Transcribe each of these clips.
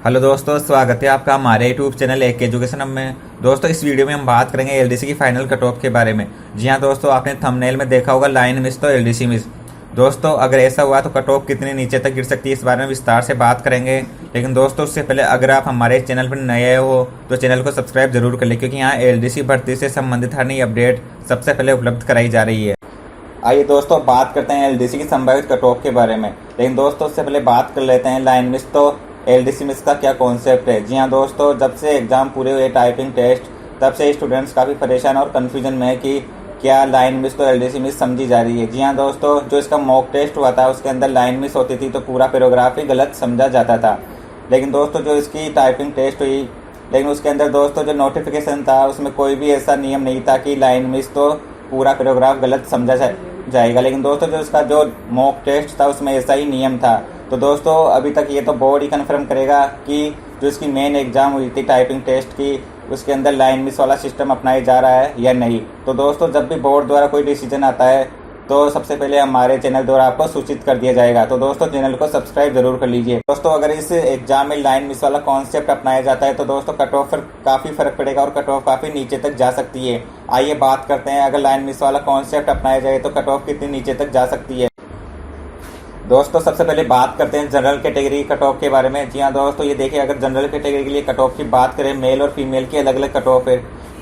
Hello दोस्तों, स्वागत है आपका हमारे यूट्यूब चैनल एक एजुकेशन में। दोस्तों, इस वीडियो में हम बात करेंगे एलडीसी की फाइनल कट ऑफ के बारे में। जी हाँ दोस्तों, आपने थंबनेल में देखा होगा लाइन मिस तो एलडीसी मिस। दोस्तों, अगर ऐसा हुआ तो कट ऑफ कितनी नीचे तक गिर सकती है, इस बारे में विस्तार से बात करेंगे। लेकिन दोस्तों, उससे पहले अगर आप हमारे चैनल पर नए हो तो चैनल को सब्सक्राइब जरूर कर लें, क्योंकि यहाँ एलडीसी भर्ती से संबंधित हर नई अपडेट सबसे पहले उपलब्ध कराई जा रही है। आइए दोस्तों, बात करते हैं एलडीसी की संभावित कट ऑफ के बारे में। लेकिन दोस्तों, उससे पहले बात कर लेते हैं लाइन मिस तो एलडीसी मिस का क्या कॉन्सेप्ट है। जी हाँ दोस्तों, जब से एग्जाम पूरे हुए टाइपिंग टेस्ट, तब से स्टूडेंट्स काफ़ी परेशान और कन्फ्यूजन में है कि क्या लाइन मिस तो एलडीसी मिस समझी जा रही है। जी हाँ दोस्तों, जो इसका मॉक टेस्ट हुआ था उसके अंदर लाइन मिस होती थी तो पूरा पैराग्राफ ही गलत समझा जाता था। लेकिन दोस्तों, जो इसकी टाइपिंग टेस्ट हुई, लेकिन उसके अंदर दोस्तों जो नोटिफिकेशन था उसमें कोई भी ऐसा नियम नहीं था कि लाइन मिस तो पूरा पैराग्राफ गलत समझा जाएगा। लेकिन दोस्तों, जो इसका जो मॉक टेस्ट था उसमें ऐसा ही नियम था। तो दोस्तों, अभी तक ये तो बोर्ड ही कन्फर्म करेगा कि जो इसकी मेन एग्जाम हुई थी टाइपिंग टेस्ट की, उसके अंदर लाइन मिस वाला सिस्टम अपनाया जा रहा है या नहीं। तो दोस्तों, जब भी बोर्ड द्वारा कोई डिसीजन आता है तो सबसे पहले हमारे चैनल द्वारा आपको सूचित कर दिया जाएगा। तो दोस्तों, चैनल को सब्सक्राइब जरूर कर लीजिए। दोस्तों, अगर इस एग्जाम में लाइन मिस वाला कॉन्सेप्ट अपनाया जाता है तो दोस्तों कट ऑफ पर काफ़ी फर्क पड़ेगा और कट ऑफ काफ़ी नीचे तक जा सकती है। आइए बात करते हैं, अगर लाइन मिस वाला कॉन्सेप्ट अपनाया जाए तो कट ऑफ कितनी नीचे तक जा सकती है। दोस्तों, सबसे पहले बात करते हैं जनरल कैटेगरी कट ऑफ के बारे में। जी हाँ दोस्तों, ये देखिए, अगर जनरल कैटेगरी के लिए कट ऑफ की बात करें, मेल और फीमेल की अलग अलग कट ऑफ है।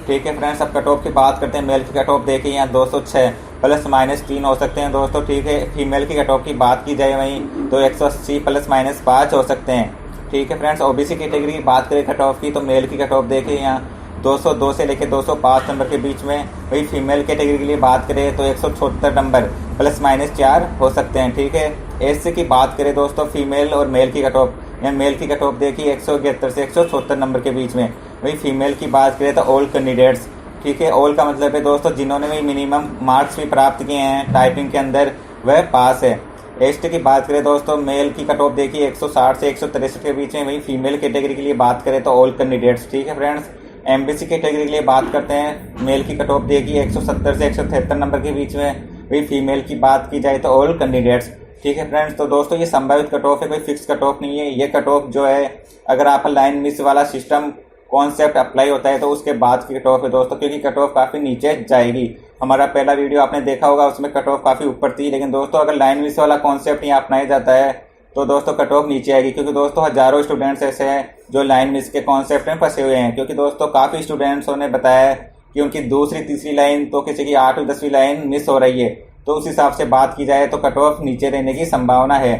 ठीक है फ्रेंड्स, अब कट ऑफ की बात करते हैं। मेल की कट ऑफ देखिए यहाँ 206 ±3 हो सकते हैं दोस्तों। ठीक है, फीमेल की कट ऑफ की बात की जाए वहीं तो 180 ±5 हो सकते हैं। ठीक है फ्रेंड्स, ओबीसी कैटेगरी की बात करें कट ऑफ की तो मेल की कट ऑफ देखिए यहाँ 202 से लेकर 205 नंबर के बीच में। वही फीमेल कैटेगरी के लिए बात करें तो 176 नंबर ±4 हो सकते हैं। ठीक है, एससी की बात करें दोस्तों, फीमेल और मेल की कट ऑफ, या मेल की कट ऑफ देखिए 171 से 176 नंबर के बीच में। वही फीमेल की बात करें तो ऑल कैंडिडेट्स। ठीक है, ऑल का मतलब है दोस्तों जिन्होंने भी मिनिमम मार्क्स भी प्राप्त किए हैं टाइपिंग के अंदर, वह पास है। एसटी की बात करें दोस्तों, मेल की कट ऑफ देखिए 160 से 163 के बीच में। वही फीमेल कैटेगरी के लिए बात करें तो ऑल कैंडिडेट्स। ठीक है फ्रेंड्स, एमबीसी कैटेगरी के लिए बात करते हैं, मेल की कट ऑफ देखिए 170 से 173 नंबर के बीच में। वही फीमेल की बात की जाए तो ऑल कैंडिडेट्स। ठीक है फ्रेंड्स, तो दोस्तों ये संभावित कट ऑफ है, कोई फिक्स कट ऑफ नहीं है। ये कट ऑफ जो है, अगर आप लाइन मिस वाला सिस्टम कॉन्सेप्ट अप्लाई होता है तो उसके बाद की कट ऑफ है दोस्तों, क्योंकि कट ऑफ काफ़ी नीचे जाएगी। हमारा पहला वीडियो आपने देखा होगा, उसमें कट ऑफ काफ़ी ऊपर थी। लेकिन दोस्तों, अगर लाइन मिस वाला कॉन्सेप्ट यहाँ अपनाया जाता है तो दोस्तों कट ऑफ नीचे आएगी, क्योंकि दोस्तों हजारों स्टूडेंट्स ऐसे हैं जो लाइन मिस के कॉन्सेप्ट में फंसे हुए हैं। क्योंकि दोस्तों काफ़ी स्टूडेंट्सों ने बताया कि उनकी दूसरी तीसरी लाइन तो किसी की 8वीं 10वीं लाइन मिस हो रही है। तो उस हिसाब से बात की जाए तो कट ऑफ नीचे रहने की संभावना है।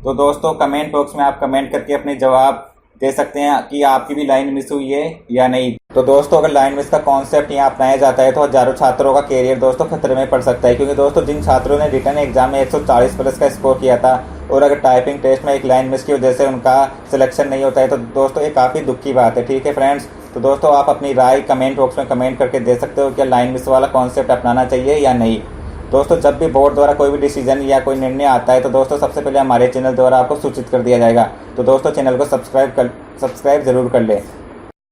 तो दोस्तों, कमेंट बॉक्स में आप कमेंट करके अपने जवाब दे सकते हैं कि आपकी भी लाइन मिस हुई है या नहीं। तो दोस्तों, अगर लाइन मिस का कॉन्सेप्ट यहाँ अपनाया जाता है तो हजारों छात्रों का कैरियर दोस्तों खतरे में पड़ सकता है। क्योंकि दोस्तों, जिन छात्रों ने रिटर्न एग्जाम में 140 प्लस का स्कोर किया था और अगर टाइपिंग टेस्ट में एक लाइन मिस की वजह से उनका सिलेक्शन नहीं होता है तो दोस्तों ये काफ़ी दुख की बात है। ठीक है फ्रेंड्स, तो दोस्तों आप अपनी राय कमेंट बॉक्स में कमेंट करके दे सकते हो कि लाइन मिस वाला कॉन्सेप्ट अपनाना चाहिए या नहीं। दोस्तों, जब भी बोर्ड द्वारा कोई भी डिसीजन या कोई निर्णय आता है तो दोस्तों सबसे पहले हमारे चैनल द्वारा आपको सूचित कर दिया जाएगा। तो दोस्तों, चैनल को सब्सक्राइब जरूर कर लें।